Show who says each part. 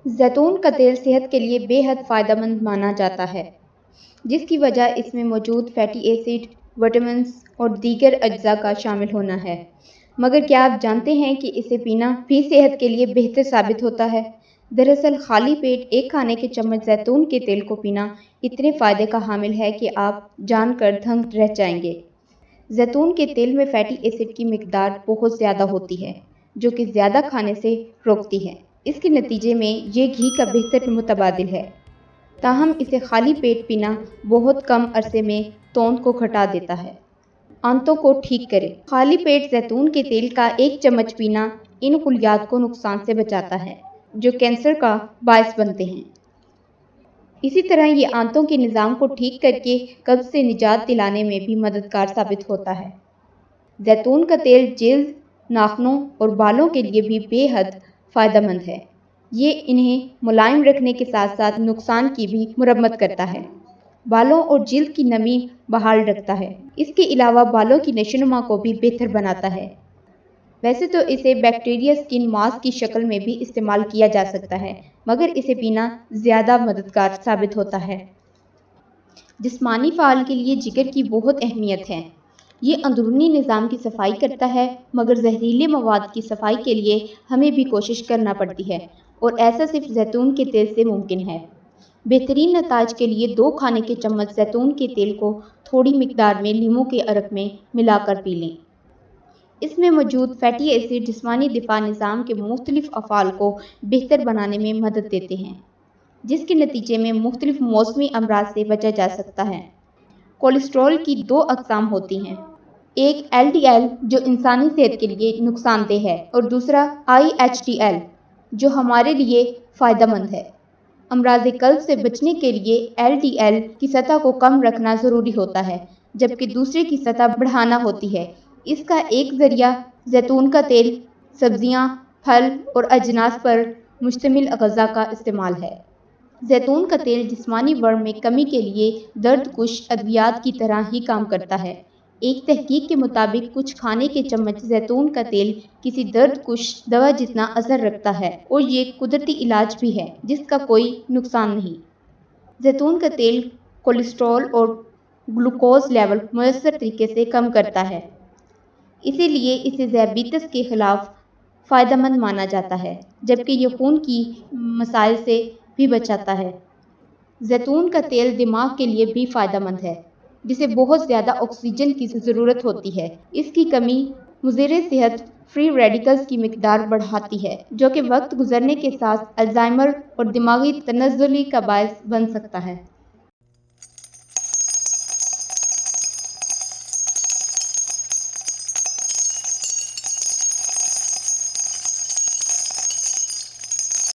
Speaker 1: زیتون کا تیل صحت کے لیے بے حد فائدہ مند مانا جاتا ہے، جس کی وجہ اس میں موجود فیٹی ایسڈ، وٹامنز اور دیگر اجزاء کا شامل ہونا ہے۔ مگر کیا آپ جانتے ہیں کہ اسے پینا بھی صحت کے لیے بہتر ثابت ہوتا ہے؟ دراصل خالی پیٹ ایک کھانے کے چمچ زیتون کے تیل کو پینا اتنے فائدے کا حامل ہے کہ آپ جان کر دھنگ رہ جائیں گے۔ زیتون کے تیل میں فیٹی ایسڈ کی مقدار بہت زیادہ ہوتی ہے، جو کہ زیادہ کھانے سے روکتی ہے۔ اس کے نتیجے میں یہ گھی کا بہتر متبادل ہے، تاہم اسے خالی پیٹ پینا بہت کم عرصے میں توند کو گھٹا دیتا ہے۔ آنتوں کو ٹھیک کریں۔ خالی پیٹ زیتون کے تیل کا ایک چمچ پینا ان خلیات کو نقصان سے بچاتا ہے جو کینسر کا باعث بنتے ہیں۔ اسی طرح یہ آنتوں کے نظام کو ٹھیک کر کے قبض سے نجات دلانے میں بھی مددگار ثابت ہوتا ہے۔ زیتون کا تیل جلد، ناخنوں اور بالوں کے لیے بھی بے حد فائدہ مند ہے۔ یہ انہیں ملائم رکھنے کے ساتھ ساتھ نقصان کی بھی مرمت کرتا ہے۔ بالوں اور جلد کی نمی بحال رکھتا ہے۔ اس کے علاوہ بالوں کی نشوونما کو بھی بہتر بناتا ہے۔ ویسے تو اسے بیکٹیریا سکن ماسک کی شکل میں بھی استعمال کیا جا سکتا ہے، مگر اسے پینا زیادہ مددگار ثابت ہوتا ہے۔ جسمانی فعال کے لیے جگر کی بہت اہمیت ہے۔ یہ اندرونی نظام کی صفائی کرتا ہے، مگر زہریلے مواد کی صفائی کے لیے ہمیں بھی کوشش کرنا پڑتی ہے، اور ایسا صرف زیتون کے تیل سے ممکن ہے۔ بہترین نتائج کے لیے 2 کھانے کے چمچ زیتون کے تیل کو تھوڑی مقدار میں لیموں کے عرق میں ملا کر پی لیں۔ اس میں موجود فیٹی ایسڈ جسمانی دفاع نظام کے مختلف افعال کو بہتر بنانے میں مدد دیتے ہیں، جس کے نتیجے میں مختلف موسمی امراض سے بچا جا سکتا ہے۔ کولیسٹرول کی 2 اقسام ہوتی ہیں، ایک LDL جو انسانی صحت کے لیے نقصان دہ ہے اور دوسرا IHDL جو ہمارے لیے فائدہ مند ہے۔ امراض قلب سے بچنے کے لیے LDL کی سطح کو کم رکھنا ضروری ہوتا ہے، جبکہ دوسرے کی سطح بڑھانا ہوتی ہے۔ اس کا ایک ذریعہ زیتون کا تیل، سبزیاں، پھل اور اجناس پر مشتمل غذا کا استعمال ہے۔ زیتون کا تیل جسمانی ورم میں کمی کے لیے درد کش ادویات کی طرح ہی کام کرتا ہے۔ ایک تحقیق کے مطابق کچھ کھانے کے چمچ زیتون کا تیل کسی درد کش دوا جتنا اثر رکھتا ہے، اور یہ قدرتی علاج بھی ہے جس کا کوئی نقصان نہیں۔ زیتون کا تیل کولیسٹرول اور گلوکوز لیول مؤثر طریقے سے کم کرتا ہے، اسی لیے اسے ذیابیطس کے خلاف فائدہ مند مانا جاتا ہے، جبکہ یہ خون کی مسائل سے بھی بچاتا ہے۔ زیتون کا تیل دماغ کے لیے بھی فائدہ مند ہے، جسے بہت زیادہ آکسیجن کی ضرورت ہوتی ہے۔ اس کی کمی مضر صحت فری ریڈیکلز کی مقدار بڑھاتی ہے، جو کہ وقت گزرنے کے ساتھ الزائمر اور دماغی تنزلی کا باعث بن سکتا ہے۔